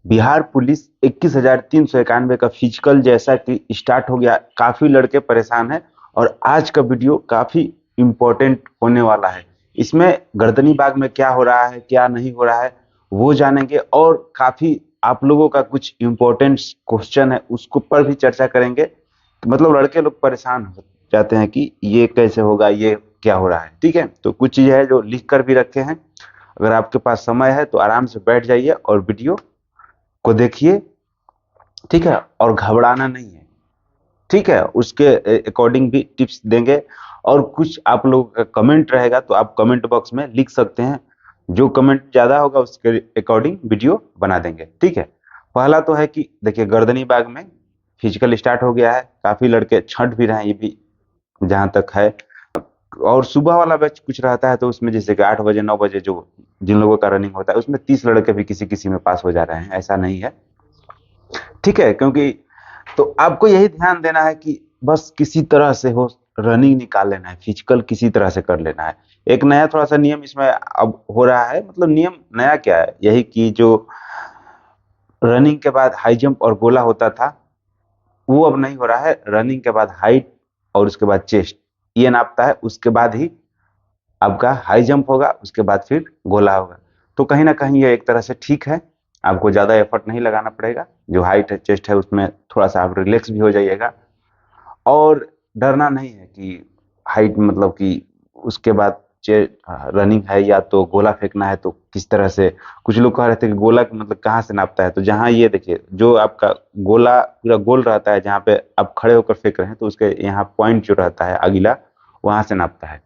Bihar police 21,391 का physical जैसा कि स्टार्ट हो गया, काफी लड़के परेशान हैं। और आज का वीडियो काफी इम्पोर्टेंट होने वाला है। इसमें गर्दनी बाग में क्या हो रहा है, क्या नहीं हो रहा है, वो जानेंगे। और काफी आप लोगों का कुछ इम्पोर्टेंट क्वेश्चन है, उसके ऊपर भी चर्चा करेंगे। तो मतलब लड़के लोग परेशान हो जाते हैं कि ये कैसे होगा, ये क्या हो रहा है। ठीक है, तो कुछ चीजें है जो लिख कर भी रखे हैं। अगर आपके पास समय है तो आराम से बैठ जाइए और वीडियो को देखिए। ठीक है, और घबराना नहीं है। ठीक है, उसके अकॉर्डिंग भी टिप्स देंगे। और कुछ आप लोग का कमेंट रहेगा तो आप कमेंट बॉक्स में लिख सकते हैं। जो कमेंट ज्यादा होगा उसके अकॉर्डिंग वीडियो बना देंगे। ठीक है, पहला तो है कि देखिए, गर्दनी बाग में फिजिकल स्टार्ट हो गया है। काफी लड़के छंट भी रहे हैं, ये भी जहां तक है। और सुबह वाला बैच कुछ रहता है, तो उसमें जैसे कि 8 बजे 9 बजे जो जिन लोगों का रनिंग होता है, उसमें 30 लड़के भी किसी किसी में पास हो जा रहे हैं, ऐसा नहीं है। ठीक है, क्योंकि तो आपको यही ध्यान देना है कि बस किसी तरह से हो रनिंग निकाल लेना है, फिजिकल किसी तरह से कर लेना है। एक नया थोड़ा सा नियम इसमें अब हो रहा है, मतलब नियम नया क्या है, यही कि जो रनिंग के बाद हाई जंप और गोला होता था, वो अब नहीं हो रहा है। रनिंग के बाद हाइट और उसके बाद चेस्ट ये नापता है, उसके बाद ही आपका हाई जंप होगा, उसके बाद फिर गोला होगा। तो कहीं ना कहीं ये एक तरह से ठीक है, आपको ज्यादा एफर्ट नहीं लगाना पड़ेगा। जो हाइट है, चेस्ट है, उसमें थोड़ा सा आप रिलैक्स भी हो जाइएगा। और डरना नहीं है कि हाइट मतलब कि उसके बाद रनिंग है या तो गोला फेंकना है, तो किस तरह से। कुछ लोग कह रहे थे कि गोला मतलब कहाँ से नापता है, तो जहाँ ये देखिए, जो आपका गोला पूरा गोल रहता है, जहाँ पे आप खड़े होकर फेंक रहे हैं, तो उसके यहाँ पॉइंट जो रहता है अगला, वहां से नापता है।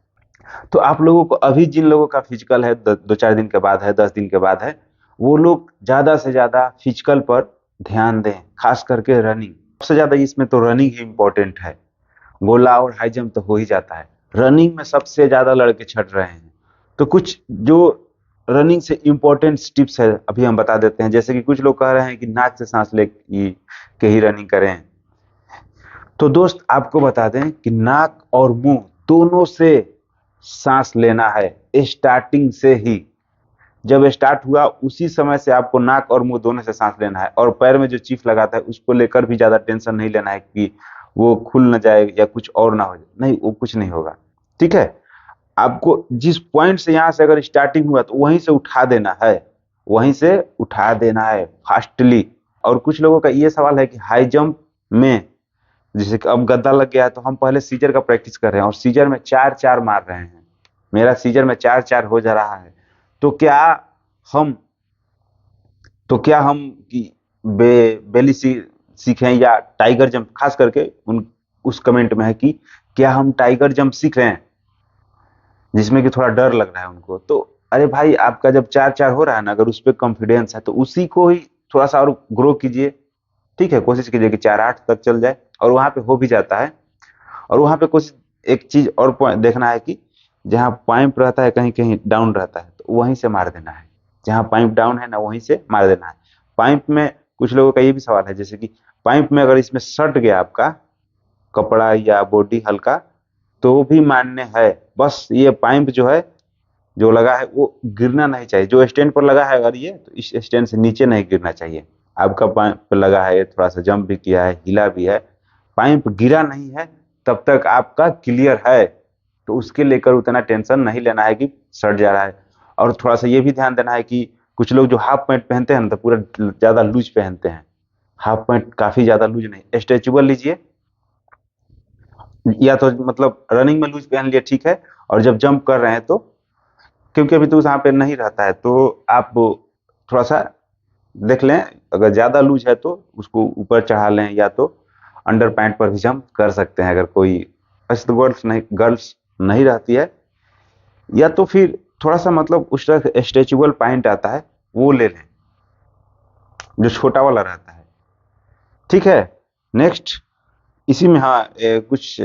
तो आप लोगों को अभी जिन लोगों का फिजिकल है, 2-4 दिन के बाद है, 10 दिन के बाद है, वो लोग ज्यादा से ज्यादा फिजिकल पर ध्यान दें, खास करके रनिंग। सबसे ज्यादा इसमें तो रनिंग ही इम्पोर्टेंट है। गोला और हाई जंप तो हो ही जाता है, रनिंग में सबसे ज्यादा लड़के छट रहे हैं। तो कुछ जो रनिंग से इम्पोर्टेंट टिप्स है अभी हम बता देते हैं। जैसे कि कुछ लोग कह रहे हैं कि नाक से सांस ले के ही रनिंग करें। तो दोस्त आपको बता दें कि नाक और मुंह दोनों से सांस लेना है स्टार्टिंग से ही। जब स्टार्ट हुआ उसी समय से आपको नाक और मुंह दोनों से सांस लेना है। और पैर में जो चिप लगाता है उसको लेकर भी ज्यादा टेंशन नहीं लेना है कि वो खुल ना जाए या कुछ और ना हो जाए, नहीं, वो कुछ नहीं होगा। ठीक है, आपको जिस पॉइंट से यहाँ से अगर स्टार्टिंग हुआ तो वहीं से उठा देना है, वहीं से उठा देना है फास्टली। और कुछ लोगों का ये सवाल है कि हाई जंप में जैसे कि अब गद्दा लग गया है, तो हम पहले सीजर का प्रैक्टिस कर रहे हैं और सीजर में 4-4 मार रहे हैं। मेरा सीजर में 4-4 हो जा रहा है। तो क्या हम तो क्या हम कि बेली सीखें या टाइगर जंप, खास करके उन उस कमेंट में है कि क्या हम टाइगर जंप सीख रहे हैं, जिसमें कि थोड़ा डर लग रहा है उनको। तो अरे भाई, आपका जब 4-4 हो रहा है ना, अगर उस पर कॉन्फिडेंस है तो उसी को ही थोड़ा सा और ग्रो कीजिए। ठीक है, कोशिश कीजिए कि 4-8 तक चल जाए, और वहां पे हो भी जाता है। और वहां पे कुछ एक चीज और पॉइंट देखना है कि जहाँ पाइप रहता है कहीं कहीं डाउन रहता है, तो वहीं से मार देना है। जहाँ पाइप डाउन है ना, वहीं से मार देना है। पाइप में कुछ लोगों का ये भी सवाल है, जैसे कि पाइप में अगर इसमें सट गया आपका कपड़ा या बॉडी हल्का, तो भी मान्य है। बस ये पाइप जो है, जो लगा है, वो गिरना नहीं चाहिए। जो स्टैंड पर लगा है अगर ये, तो इस स्टैंड से नीचे नहीं गिरना चाहिए। आपका पाइप लगा है, ये थोड़ा सा जंप भी किया है, हिला भी है, पाइप गिरा नहीं है, तब तक आपका क्लियर है। तो उसके लेकर उतना टेंशन नहीं लेना है कि सट जा रहा है। और थोड़ा सा ये भी ध्यान देना है कि कुछ लोग जो हाफ पैंट पहनते हैं ना, तो पूरा ज्यादा लूज पहनते हैं। हाफ पैंट काफी ज्यादा लूज नहीं, स्ट्रेचेबल लीजिए। या तो मतलब रनिंग में लूज पहन लिए, ठीक है। और जब जंप कर रहे हैं तो, क्योंकि अभी तो वहां पे नहीं रहता है, तो आप थोड़ा सा देख लें। अगर ज्यादा लूज है तो उसको ऊपर चढ़ा लें, या तो अंडर पैंट पर भी जंप कर सकते हैं अगर कोई। वैसे तो गर्ल्स नहीं रहती है। या तो फिर थोड़ा सा मतलब उस तरह स्ट्रेचेबल पैंट आता है, वो ले लें, जो छोटा वाला रहता है। ठीक है, नेक्स्ट इसी में, हाँ, कुछ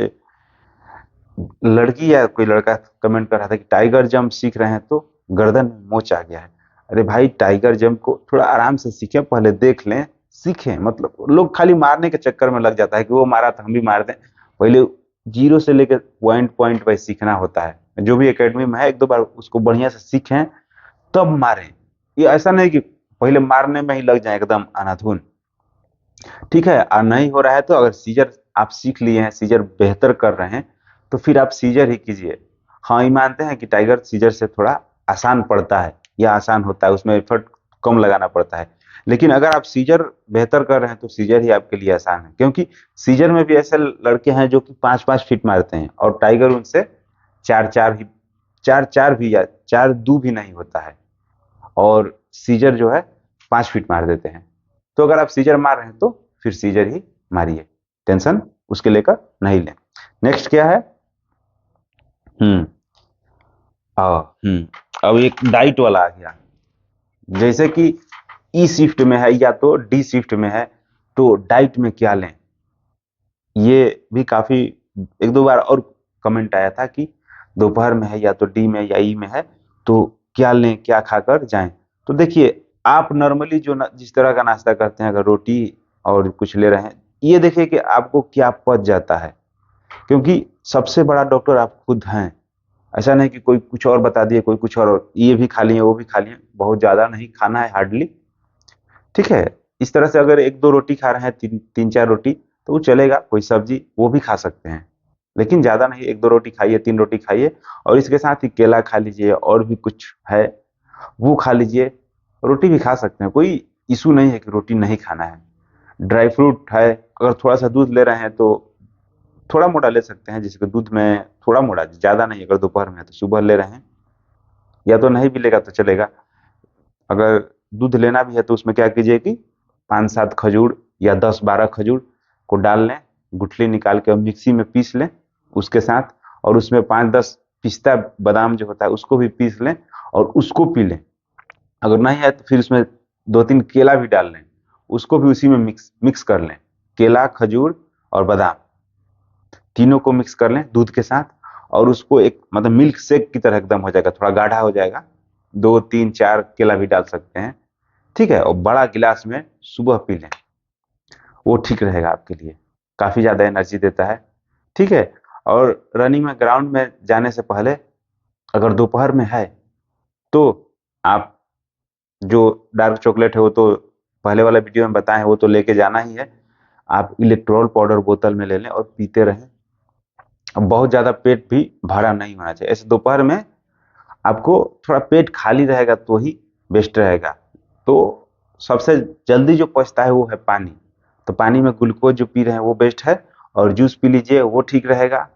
लड़की या कोई लड़का कमेंट कर रहा था कि टाइगर जंप सीख रहे हैं तो गर्दन में मोच आ गया है। अरे भाई, टाइगर जंप को थोड़ा आराम से सीखें, पहले देख लें, सीखें। मतलब लोग खाली मारने के चक्कर में लग जाता है कि वो मारा तो हम भी मार दें। पहले जीरो से लेकर पॉइंट पॉइंट वाइज सीखना होता है। जो भी एकेडमी में है, एक दो बार उसको बढ़िया से सीखें, तब मारें। ये ऐसा नहीं कि पहले मारने में ही लग जाए एकदम अनाधुन। ठीक है, और नहीं हो रहा है तो अगर सीजर आप सीख लिए हैं, सीजर बेहतर कर रहे हैं, तो फिर आप सीजर ही कीजिए। हाँ, ये मानते हैं कि टाइगर सीजर से थोड़ा आसान पड़ता है या आसान होता है, उसमें एफर्ट कम लगाना पड़ता है। लेकिन अगर आप सीजर बेहतर कर रहे हैं तो सीजर ही आपके लिए आसान है, क्योंकि सीजर में भी ऐसे लड़के हैं जो कि 5-5 फीट मारते हैं और टाइगर उनसे 4-4 ही, 4-4 भी या 4-2 भी नहीं होता है, और सीजर जो है 5 फीट मार देते हैं। तो अगर आप सीजर मार रहे हैं तो फिर सीजर ही मारिए, टेंशन उसके लेकर नहीं लें। नेक्स्ट क्या है? हम्म अब एक डाइट वाला आ गया। जैसे कि ई शिफ्ट में है या तो डी शिफ्ट में है, तो डाइट में क्या लें? ये भी काफी एक दो बार और कमेंट आया था कि दोपहर में है या तो डी में या ई में है, तो क्या लें, क्या खाकर जाएं? तो देखिए, आप नॉर्मली जो जिस तरह का नाश्ता करते हैं, अगर रोटी और कुछ ले रहे हैं, ये देखिए कि आपको क्या पच जाता है, क्योंकि सबसे बड़ा डॉक्टर आप खुद हैं। ऐसा नहीं कि कोई कुछ और बता दिए, कोई कुछ और, ये भी खा लिए वो भी खा लिए, बहुत ज्यादा नहीं खाना है, हार्डली। ठीक है, इस तरह से अगर एक दो रोटी खा रहे हैं, तीन तीन चार रोटी, तो वो चलेगा, कोई सब्जी वो भी खा सकते हैं, लेकिन ज्यादा नहीं, एक दो रोटी खाइए, तीन रोटी खाइए, और इसके साथ ही केला खा लीजिए, और भी कुछ है वो खा लीजिए। रोटी भी खा सकते हैं, कोई इशू नहीं है कि रोटी नहीं खाना है। ड्राई फ्रूट है, अगर थोड़ा सा दूध ले रहे हैं तो थोड़ा मोटा ले सकते हैं, जिसके दूध में थोड़ा मोटा, ज्यादा नहीं, अगर दोपहर में है तो सुबह ले रहे हैं, या तो नहीं भी लेगा तो चलेगा। अगर दूध लेना भी है तो उसमें क्या कीजिए कि 5-7 खजूर या 10-12 खजूर को डाल लें, गुठली निकाल के और मिक्सी में पीस लें उसके साथ, और उसमें 5-10 पिस्ता बादाम जो होता है उसको भी पीस लें और उसको पी लें। अगर नहीं है तो फिर उसमें 2-3 केला भी डाल लें, उसको भी उसी में मिक्स मिक्स कर लें। केला, खजूर और बादाम तीनों को मिक्स कर लें दूध के साथ, और उसको एक मतलब मिल्क शेक की तरह एकदम हो जाएगा, थोड़ा गाढ़ा हो जाएगा। 2-3-4 केला भी डाल सकते हैं। ठीक है, और बड़ा गिलास में सुबह पी लें, वो ठीक रहेगा आपके लिए, काफी ज्यादा एनर्जी देता है। ठीक है, और रनिंग में, ग्राउंड में जाने से पहले अगर दोपहर में है तो आप जो डार्क चॉकलेट है वो तो पहले वाला वीडियो में बताए हैं, वो तो लेके जाना ही है। आप इलेक्ट्रोल पाउडर बोतल में ले लें और पीते रहें। अब बहुत ज्यादा पेट भी भरा नहीं होना चाहिए, ऐसे दोपहर में आपको थोड़ा पेट खाली रहेगा तो ही बेस्ट रहेगा। तो सबसे जल्दी जो पचता है वो है पानी, तो पानी में ग्लूकोज जो पी रहे हैं वो बेस्ट है, और जूस पी लीजिए वो ठीक रहेगा।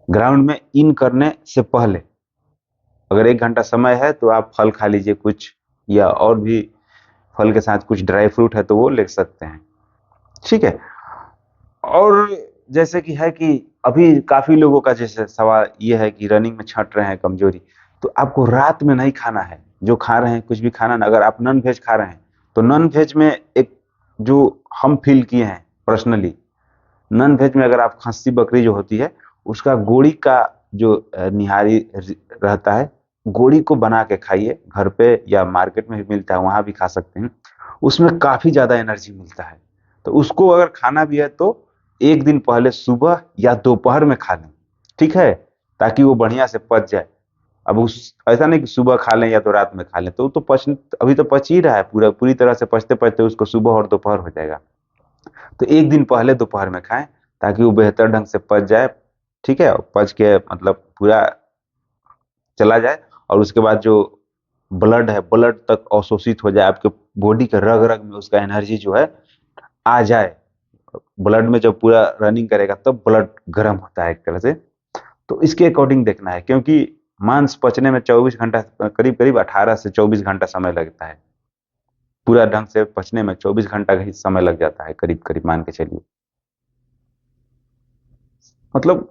ग्राउंड में इन करने से पहले अगर 1 घंटा समय है तो आप फल खा लीजिए कुछ, या और भी फल के साथ कुछ ड्राई फ्रूट है तो वो ले सकते हैं। ठीक है, और जैसे कि है कि अभी काफी लोगों का जैसे सवाल ये है कि रनिंग में छंट रहे हैं कमजोरी, तो आपको रात में नहीं खाना है, जो खा रहे हैं कुछ भी खाना ना। अगर आप नॉन वेज खा रहे हैं तो नॉन वेज में एक जो हम फील किए हैं पर्सनली, नॉन वेज में अगर आप खस्सी बकरी जो होती है उसका गोड़ी का जो निहारी रहता है, गोड़ी को बना के खाइए, घर पे या मार्केट में भी मिलता है, वहां भी खा सकते हैं। उसमें काफी ज्यादा एनर्जी मिलता है, तो उसको अगर खाना भी है तो एक दिन पहले सुबह या दोपहर में खा लें। ठीक है, ताकि वो बढ़िया से पच जाए। अब उस ऐसा नहीं कि सुबह खा लें या तो रात में खा लें, तो वो तो पच, अभी तो पच ही रहा है, पूरा पूरी तरह से पचते पचते उसको सुबह और दोपहर हो जाएगा। तो एक दिन पहले दोपहर में खाएं, ताकि वो बेहतर ढंग से पच जाए। ठीक है, और पच के मतलब पूरा चला जाए, और उसके बाद जो ब्लड है, ब्लड तक अवशोषित हो जाए, आपके बॉडी के रग रग में उसका एनर्जी जो है आ जाए। ब्लड में जब पूरा रनिंग करेगा तब ब्लड गर्म होता है एक तरह से। तो इसके अकॉर्डिंग देखना है, क्योंकि मांस पचने में 24 घंटा, करीब करीब 18 से 24 घंटा समय लगता है। पूरा ढंग से पचने में 24 घंटा का ही समय लग जाता है, करीब करीब मान के चलिए। मतलब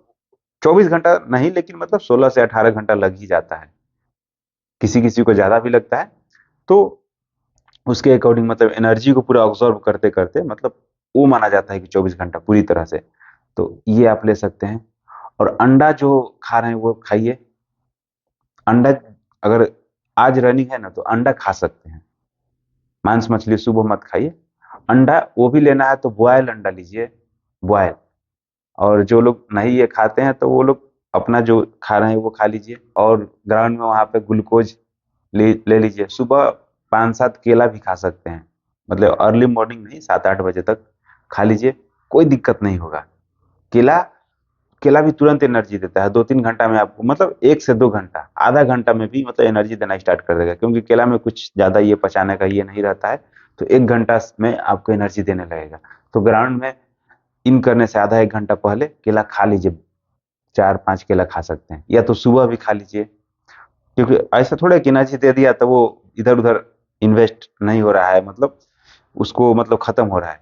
24 घंटा नहीं, लेकिन मतलब 16 से 18 घंटा लग ही जाता है, किसी किसी को ज्यादा भी लगता है। तो उसके अकॉर्डिंग मतलब एनर्जी को पूरा ऑब्जर्व करते करते मतलब वो माना जाता है कि 24 घंटा पूरी तरह से। तो ये आप ले सकते हैं। और अंडा जो खा रहे हैं वो खाइए। अंडा, अगर आज रनिंग है ना तो अंडा खा सकते हैं, मांस मछली सुबह मत खाइए। अंडा वो भी लेना है तो बॉयल अंडा लीजिए, बॉयल। और जो लोग नहीं ये खाते हैं तो वो लोग अपना जो खा रहे हैं वो खा लीजिए, और ग्राउंड में वहां पे ग्लूकोज ले लीजिए सुबह। 5-7 केला भी खा सकते हैं, मतलब अर्ली मॉर्निंग नहीं, 7-8 बजे तक खा लीजिए, कोई दिक्कत नहीं होगा। केला केला भी तुरंत एनर्जी देता है, 2-3 घंटा में आपको, मतलब 1 से 2 घंटा, आधा घंटा में भी मतलब एनर्जी देना स्टार्ट कर देगा, क्योंकि केला में कुछ ज्यादा ये पचाने का ये नहीं रहता है। तो 1 घंटा में आपको एनर्जी देने लगेगा। तो ग्राउंड में इन करने से आधा 1 घंटा पहले केला खा लीजिए, 4-5 केला खा सकते हैं, या तो सुबह भी खा लीजिए, क्योंकि ऐसा थोड़ा है कि एनर्जी दे दिया तो वो इधर उधर इन्वेस्ट नहीं हो रहा है, मतलब उसको मतलब खत्म हो रहा है।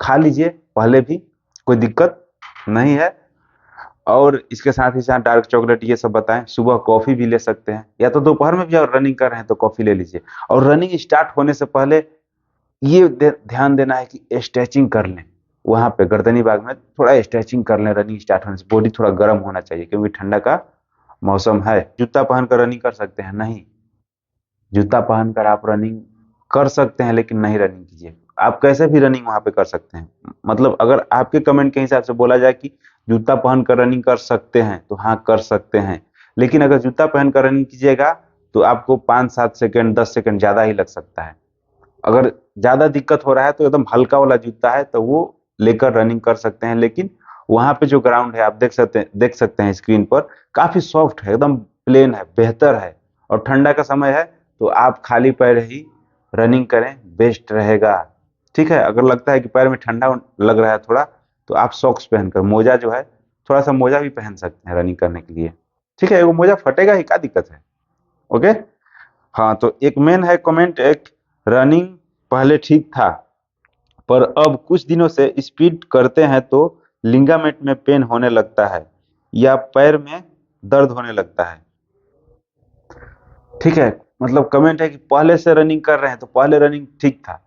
खा लीजिए पहले भी, कोई दिक्कत नहीं है। और इसके साथ ही साथ डार्क चॉकलेट ये सब बताएं, सुबह कॉफी भी ले सकते हैं, या तो दोपहर में भी अगर रनिंग कर रहे हैं तो कॉफी ले लीजिए। और रनिंग स्टार्ट होने से पहले ये ध्यान देना है कि स्ट्रेचिंग कर लें, वहां पे गर्दनी भाग में थोड़ा स्ट्रेचिंग कर लें। रनिंग स्टार्ट होने से बॉडी थोड़ा गर्म होना चाहिए, क्योंकि ठंडा का मौसम है। जूता पहनकर रनिंग कर सकते हैं? नहीं, जूता पहनकर आप रनिंग कर सकते हैं, लेकिन नहीं रनिंग कीजिए। आप कैसे भी रनिंग वहां पे कर सकते हैं, मतलब अगर आपके कमेंट के हिसाब से बोला जाए कि जूता पहनकर रनिंग कर सकते हैं, तो हाँ कर सकते हैं। लेकिन अगर जूता पहनकर रनिंग कीजिएगा तो आपको 5-7 सेकंड 10 सेकंड ज्यादा ही लग सकता है। अगर ज्यादा दिक्कत हो रहा है तो एकदम हल्का वाला जूता है तो वो लेकर रनिंग कर सकते हैं। लेकिन वहां पे जो ग्राउंड है, आप देख सकते हैं स्क्रीन पर, काफी सॉफ्ट है, एकदम प्लेन है, बेहतर है। और ठंडा का समय है तो आप खाली पैर ही रनिंग करें, बेस्ट रहेगा। ठीक है, अगर लगता है कि पैर में ठंडा लग रहा है थोड़ा, तो आप सॉक्स पहनकर, मोजा जो है, थोड़ा सा मोजा भी पहन सकते हैं रनिंग करने के लिए। ठीक है, वो मोजा फटेगा ही, क्या दिक्कत है? ओके। हाँ, तो एक मेन है कमेंट, एक, रनिंग पहले ठीक था पर अब कुछ दिनों से स्पीड करते हैं तो लिगामेंट में पेन होने लगता है या पैर में दर्द होने लगता है। ठीक है, मतलब कमेंट है कि पहले से रनिंग कर रहे हैं तो पहले रनिंग ठीक था,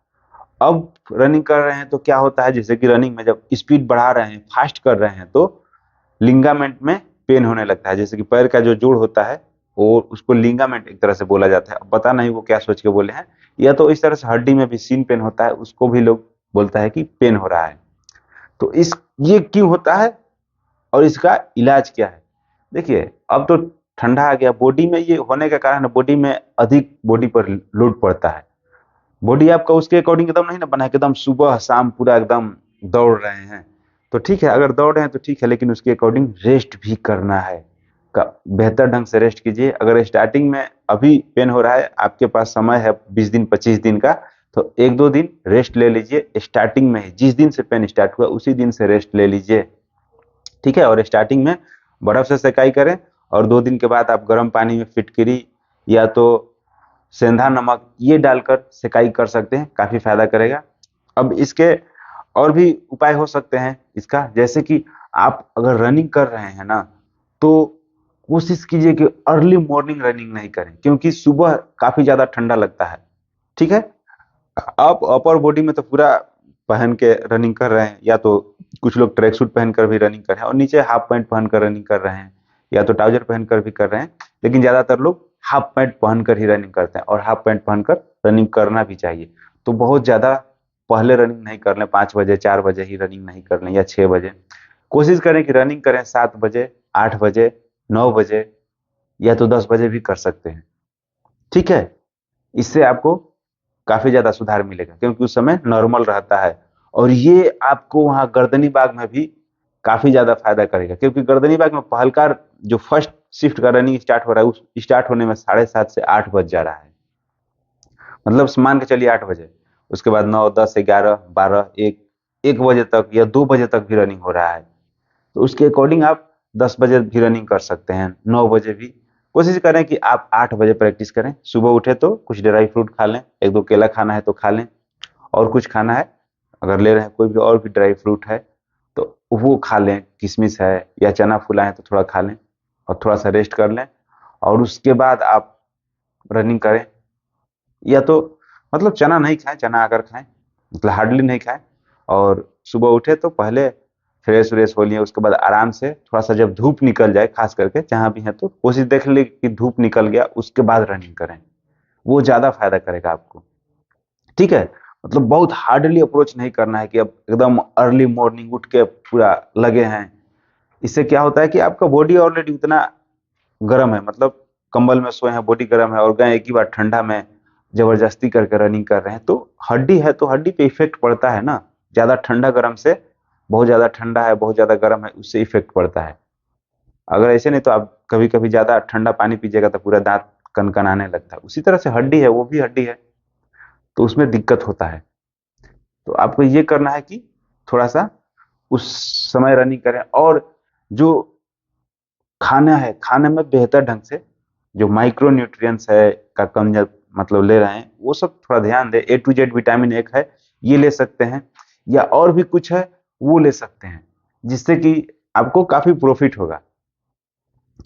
अब रनिंग कर रहे हैं तो क्या होता है, जैसे कि रनिंग में जब स्पीड बढ़ा रहे हैं, फास्ट कर रहे हैं, तो लिगामेंट में पेन होने लगता है। जैसे कि पैर का जो जोड़ होता है, वो उसको लिगामेंट एक तरह से बोला जाता है। अब पता नहीं वो क्या सोच के बोले हैं, या तो इस तरह से हड्डी में भी सीन पेन होता है, उसको भी लोग बोलता है कि पेन हो रहा है। तो इस ये क्यों होता है और इसका इलाज क्या है? देखिए, अब तो ठंडा आ गया, बॉडी में ये होने का कारण है, बॉडी में अधिक बॉडी पर लोड पड़ता है। बॉडी आपका उसके अकॉर्डिंग एकदम नहीं ना बना है कि एकदम सुबह शाम पूरा एकदम दौड़ रहे हैं। तो ठीक है, अगर दौड़ रहे हैं तो ठीक है, लेकिन उसके अकॉर्डिंग रेस्ट भी करना है। बेहतर ढंग से रेस्ट कीजिए। अगर स्टार्टिंग में अभी पेन हो रहा है, आपके पास समय है 20 दिन 25 दिन का, तो 1-2 दिन रेस्ट ले लीजिए। स्टार्टिंग में ही जिस दिन से पेन स्टार्ट हुआ उसी दिन से रेस्ट ले लीजिए। ठीक है, और स्टार्टिंग में बर्फ से सेकाई करें, और 2 दिन के बाद आप गर्म पानी में फिटकरी या तो सेंधा नमक ये डालकर सिकाई कर सकते हैं, काफी फायदा करेगा। अब इसके और भी उपाय हो सकते हैं इसका, जैसे कि आप अगर रनिंग कर रहे हैं ना, तो कोशिश कीजिए कि अर्ली मॉर्निंग रनिंग नहीं करें, क्योंकि सुबह काफी ज्यादा ठंडा लगता है। ठीक है, आप अपर बॉडी में तो पूरा पहन के रनिंग कर रहे हैं, या तो कुछ लोग ट्रैक सूट पहनकर भी रनिंग कर रहे हैं, और नीचे हाफ पैंट पहनकर रनिंग कर रहे हैं, या तो ट्राउजर पहनकर भी कर रहे हैं। लेकिन ज्यादातर लोग हाफ पैंट पहनकर ही रनिंग करते हैं, और हाफ पैंट पहनकर रनिंग करना भी चाहिए। तो बहुत ज्यादा पहले रनिंग नहीं कर लें, 5 बजे 4 बजे ही रनिंग नहीं कर लें, या 6 बजे। कोशिश करें कि रनिंग करें 7 बजे, 8 बजे, 9 बजे, या तो 10 बजे भी कर सकते हैं। ठीक है, इससे आपको काफी ज्यादा सुधार मिलेगा, क्योंकि उस समय नॉर्मल रहता है। और ये आपको वहां गर्दनी बाग में भी काफी ज्यादा फायदा करेगा, क्योंकि गर्दनी बाग में हल्का जो फर्स्ट शिफ्ट का रनिंग स्टार्ट हो रहा है, उस स्टार्ट होने में 7:30 से 8 बज जा रहा है। मतलब मान के चलिए 8 बजे, उसके बाद 9, 10, 11, 12, 1 बजे तक या 2 बजे तक भी रनिंग हो रहा है। तो उसके अकॉर्डिंग आप 10 बजे भी रनिंग कर सकते हैं, 9 बजे भी। कोशिश करें कि आप 8 बजे प्रैक्टिस करें। सुबह उठे तो कुछ ड्राई फ्रूट खा लें, 1-2 केला खाना है तो खा लें, और कुछ खाना है अगर ले रहे हैं कोई भी और भी ड्राई फ्रूट है तो वो खा लें, किशमिश है या चना फुला है तो थोड़ा खा लें, और थोड़ा सा रेस्ट कर लें, और उसके बाद आप रनिंग करें। या तो मतलब चना नहीं खाएं, चना अगर खाएं मतलब हार्डली नहीं खाएं। और सुबह उठे तो पहले फ्रेश व्रेश हो लिए, उसके बाद आराम से थोड़ा सा जब धूप निकल जाए, खास करके जहां भी है, तो कोशिश देख ले कि धूप निकल गया उसके बाद रनिंग करें, वो ज्यादा फायदा करेगा आपको। ठीक है, मतलब बहुत हार्डली अप्रोच नहीं करना है कि अब एकदम अर्ली मॉर्निंग उठ के पूरा लगे हैं। इससे क्या होता है कि आपका बॉडी ऑलरेडी उतना गर्म है, मतलब कंबल में सोए हैं, बॉडी गर्म है, और गए एक ही बार ठंडा में जबरदस्ती करके रनिंग कर रहे हैं, तो हड्डी है तो हड्डी पे इफेक्ट पड़ता है ना। ज्यादा ठंडा गर्म से, बहुत ज्यादा ठंडा है बहुत ज्यादा गर्म है, उससे इफेक्ट पड़ता है। अगर ऐसे नहीं तो आप कभी कभी ज्यादा ठंडा पानी पीजिएगा तो पूरा दांत कनकनाने लगता है। उसी तरह से हड्डी है, वो भी हड्डी है, तो उसमें दिक्कत होता है। तो आपको ये करना है कि थोड़ा सा उस समय रनिंग करें, और जो खाना है, खाने में बेहतर ढंग से जो माइक्रो न्यूट्रिएंट्स है का कम मतलब ले रहे हैं, वो सब थोड़ा ध्यान दें। A to Z विटामिन एक है, ये ले सकते हैं, या और भी कुछ है वो ले सकते हैं, जिससे कि आपको काफी प्रॉफिट होगा।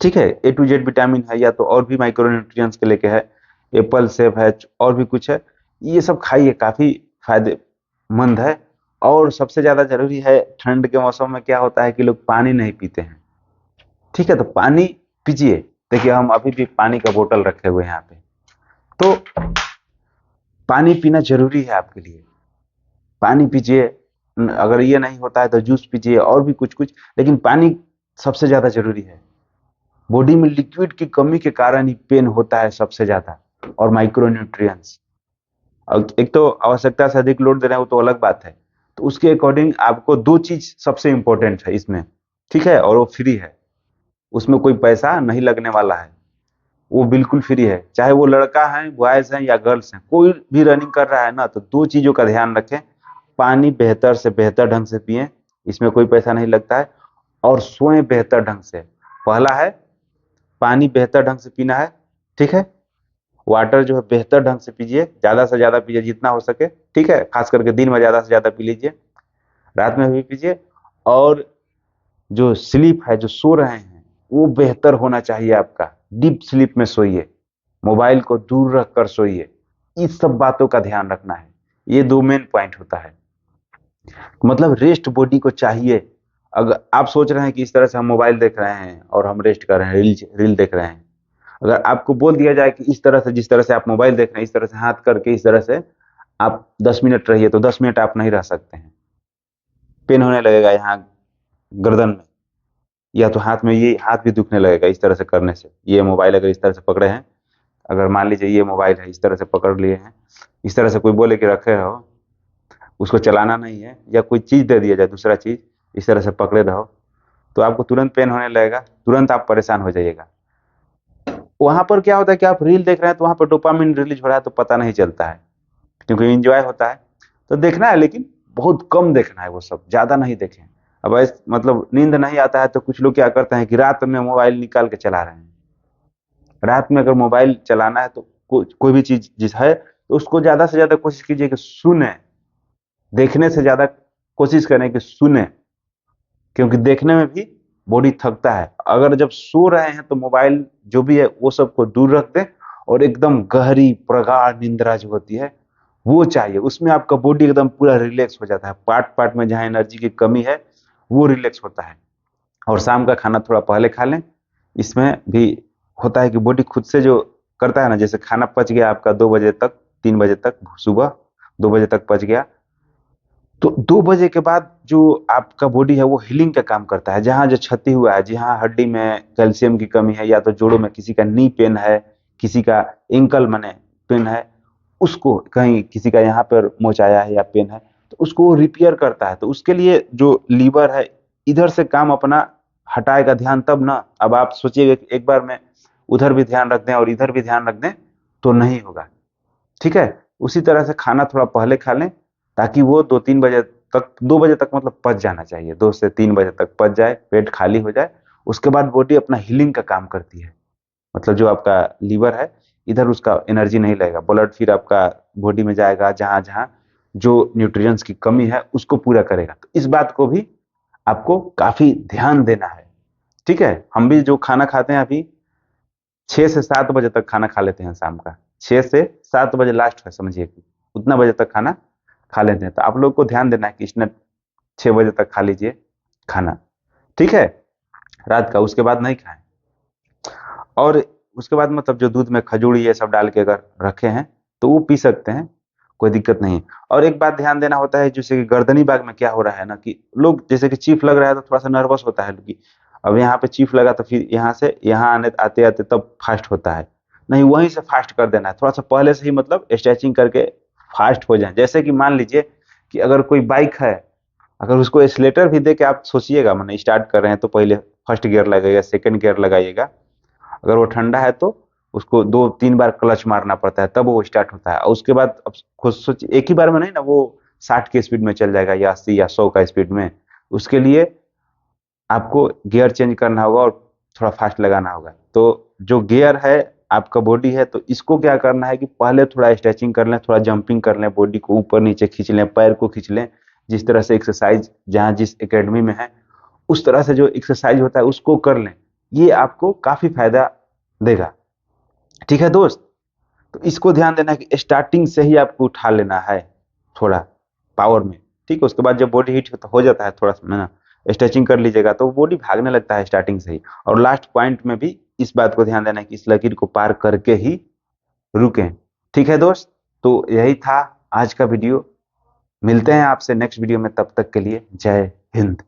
ठीक है, A to Z विटामिन है, या तो और भी माइक्रो न्यूट्रिएंट्स के लेके है, एप्पल सेब है, और भी कुछ है, ये सब खाइए, काफी फायदेमंद है। और सबसे ज्यादा जरूरी है, ठंड के मौसम में क्या होता है कि लोग पानी नहीं पीते हैं। ठीक है, तो पानी पीजिए। देखिए, हम अभी भी पानी का बोतल रखे हुए हैं यहाँ पे, तो पानी पीना जरूरी है आपके लिए। पानी पीजिए, अगर ये नहीं होता है तो जूस पीजिए, और भी कुछ कुछ, लेकिन पानी सबसे ज्यादा जरूरी है। बॉडी में लिक्विड की कमी के कारण ही पेन होता है सबसे ज्यादा, और माइक्रो न्यूट्रिएंट्स। और एक तो आवश्यकता से अधिक लोड दे रहे हैं, वो तो अलग बात है। तो उसके अकॉर्डिंग आपको दो चीज सबसे इंपॉर्टेंट है इसमें। ठीक है, और वो फ्री है, उसमें कोई पैसा नहीं लगने वाला है, वो बिल्कुल फ्री है। चाहे वो लड़का है, बॉयज हैं या गर्ल्स हैं, कोई भी रनिंग कर रहा है ना, तो दो चीजों का ध्यान रखें। पानी बेहतर से बेहतर ढंग से पिएं, इसमें कोई पैसा नहीं लगता है। और सोएं बेहतर ढंग से। पहला है, पानी बेहतर ढंग से पीना है। ठीक है, वाटर जो है बेहतर ढंग से पीजिए, ज्यादा से ज्यादा पीजिए जितना हो सके। ठीक है, खास करके दिन में ज्यादा से ज्यादा पी लीजिए, रात में भी पीजिए। और जो स्लीप है, जो सो रहे हैं, वो बेहतर होना चाहिए आपका। डीप स्लीप में सोइए, मोबाइल को दूर रखकर सोइए। इस सब बातों का ध्यान रखना है। ये दो मेन पॉइंट होता है। मतलब रेस्ट बॉडी को चाहिए। अगर आप सोच रहे हैं कि इस तरह से हम मोबाइल देख रहे हैं और हम रेस्ट कर रहे हैं, रील रील देख रहे हैं, अगर आपको बोल दिया जाए कि इस तरह से, जिस तरह से आप मोबाइल देख रहे हैं, इस तरह से हाथ करके इस तरह से आप 10 मिनट रहिए, तो 10 मिनट आप नहीं रह सकते हैं। पेन होने लगेगा यहाँ गर्दन में, या तो हाथ में, ये हाथ भी दुखने लगेगा इस तरह से करने से। ये मोबाइल अगर इस तरह से पकड़े हैं, अगर मान लीजिए ये मोबाइल है, इस तरह से पकड़ लिए हैं, इस तरह से कोई बोले कि रखे रहो, उसको चलाना नहीं है, या कोई चीज दे दिया जाए, दूसरा चीज, इस तरह से पकड़े रहो, तो आपको तुरंत पेन होने लगेगा, तुरंत आप परेशान हो जाइएगा। वहां पर क्या होता है कि आप रील देख रहे हैं, तो वहां पर डोपामिन रिलीज हो रहा है, तो पता नहीं चलता है, क्योंकि एंजॉय होता है। तो देखना है, लेकिन बहुत कम देखना है, वो सब ज्यादा नहीं देखें। अब ऐसे मतलब नींद नहीं आता है, तो कुछ लोग क्या करते हैं कि रात में मोबाइल निकाल के चला रहे हैं। रात में अगर मोबाइल चलाना है तो कोई भी चीज जिस है, तो उसको ज्यादा से ज्यादा कोशिश कीजिए कि सुने। देखने से ज्यादा कोशिश करें कि सुने, क्योंकि देखने में भी बॉडी थकता है। अगर जब सो रहे हैं तो मोबाइल जो भी है वो सबको दूर रख दें, और एकदम गहरी प्रगाढ़ निंद्रा जो होती है वो चाहिए। उसमें आपका बॉडी एकदम पूरा रिलैक्स हो जाता है, पार्ट पार्ट में जहाँ एनर्जी की कमी है वो रिलैक्स होता है। और शाम का खाना थोड़ा पहले खा लें। इसमें भी होता है कि बॉडी खुद से जो करता है ना, जैसे खाना पच गया आपका 2 बजे तक, 3 बजे तक, सुबह 2 बजे तक पच गया, तो 2 बजे के बाद जो आपका बॉडी है वो हीलिंग का काम करता है। जहाँ जो क्षति हुआ है, जहाँ हड्डी में कैल्शियम की कमी है, या तो जोड़ों में किसी का नी पेन है, किसी का एंकल मने पेन है, उसको कहीं किसी का यहाँ पर मोचाया है या पेन है, तो उसको वो रिपेयर करता है। तो उसके लिए जो लीवर है, इधर से काम अपना हटाएगा ध्यान, तब ना। अब आप सोचिएगा कि एक बार में उधर भी ध्यान रख दें और इधर भी ध्यान रख दें, तो नहीं होगा। ठीक है, उसी तरह से खाना थोड़ा पहले खा लें, ताकि वो 2-3 बजे तक, 2 बजे तक मतलब पच जाना चाहिए, 2 से 3 बजे तक पच जाए, पेट खाली हो जाए। उसके बाद बॉडी अपना हीलिंग का काम करती है। मतलब जो आपका लीवर है, इधर उसका एनर्जी नहीं लगेगा, ब्लड फिर आपका बॉडी में जाएगा, जहां जहां जो न्यूट्रिएंट्स की कमी है उसको पूरा करेगा। तो इस बात को भी आपको काफी ध्यान देना है। ठीक है, हम भी जो खाना खाते हैं अभी 6 से 7 बजे तक खाना खा लेते हैं शाम का। 6 से 7 बजे लास्ट है, समझिए कि उतना बजे तक खाना खा लेते हैं। तो आप लोग को ध्यान देना है कि इसने 6 बजे तक खा लीजिए खाना। ठीक है, रात का, उसके बाद नहीं खाएं। और उसके बाद मतलब जो दूध में खजूर ये सब डाल के अगर रखे हैं तो वो पी सकते हैं, कोई दिक्कत नहीं। और एक बात ध्यान देना होता है, जैसे कि गर्दनी बाग में क्या हो रहा है ना, कि लोग जैसे कि चीफ लग रहा है तो थोड़ा सा नर्वस होता है कि अब यहाँ पे चीफ लगा तो फिर यहाँ से यहाँ आने आते आते तब फास्ट होता है। नहीं, वहीं से फास्ट कर देना है, थोड़ा सा पहले से ही मतलब स्ट्रेचिंग करके फास्ट हो जाए। जैसे कि मान लीजिए कि अगर कोई बाइक है, अगर उसको एक्सीलेटर भी दे के आप सोचिएगा, मैंने स्टार्ट कर रहे हैं तो पहले फर्स्ट गियर लगाइएगा, सेकंड गियर लगाइएगा, अगर वो ठंडा है तो उसको 2-3 बार क्लच मारना पड़ता है, तब वो स्टार्ट होता है। और उसके बाद अब खुद सोचिए, एक ही बार में नहीं ना वो 60 की स्पीड में चल जाएगा या 80 या 100 का स्पीड में। उसके लिए आपको गियर चेंज करना होगा और थोड़ा फास्ट लगाना होगा। तो जो गियर है, आपका बॉडी है, तो इसको क्या करना है कि पहले थोड़ा स्ट्रेचिंग कर लें, थोड़ा जंपिंग कर लें, बॉडी को ऊपर नीचे खींच लें, पैर को खींच लें। जिस तरह से एक्सरसाइज जहाँ जिस एकेडमी में है, उस तरह से जो एक्सरसाइज होता है उसको कर लें। ये आपको काफी फायदा देगा। ठीक है दोस्त, तो इसको ध्यान देना है कि स्टार्टिंग से ही आपको उठा लेना है थोड़ा पावर में। ठीक है, उसके बाद जब बॉडी हीट हो जाता है, थोड़ा सा ना स्ट्रेचिंग कर लीजिएगा तो बॉडी भागने लगता है स्टार्टिंग से ही। और लास्ट पॉइंट में भी इस बात को ध्यान देना है कि इस लकीर को पार करके ही रुकें। ठीक है दोस्त, तो यही था आज का वीडियो। मिलते हैं आपसे नेक्स्ट वीडियो में, तब तक के लिए जय हिंद।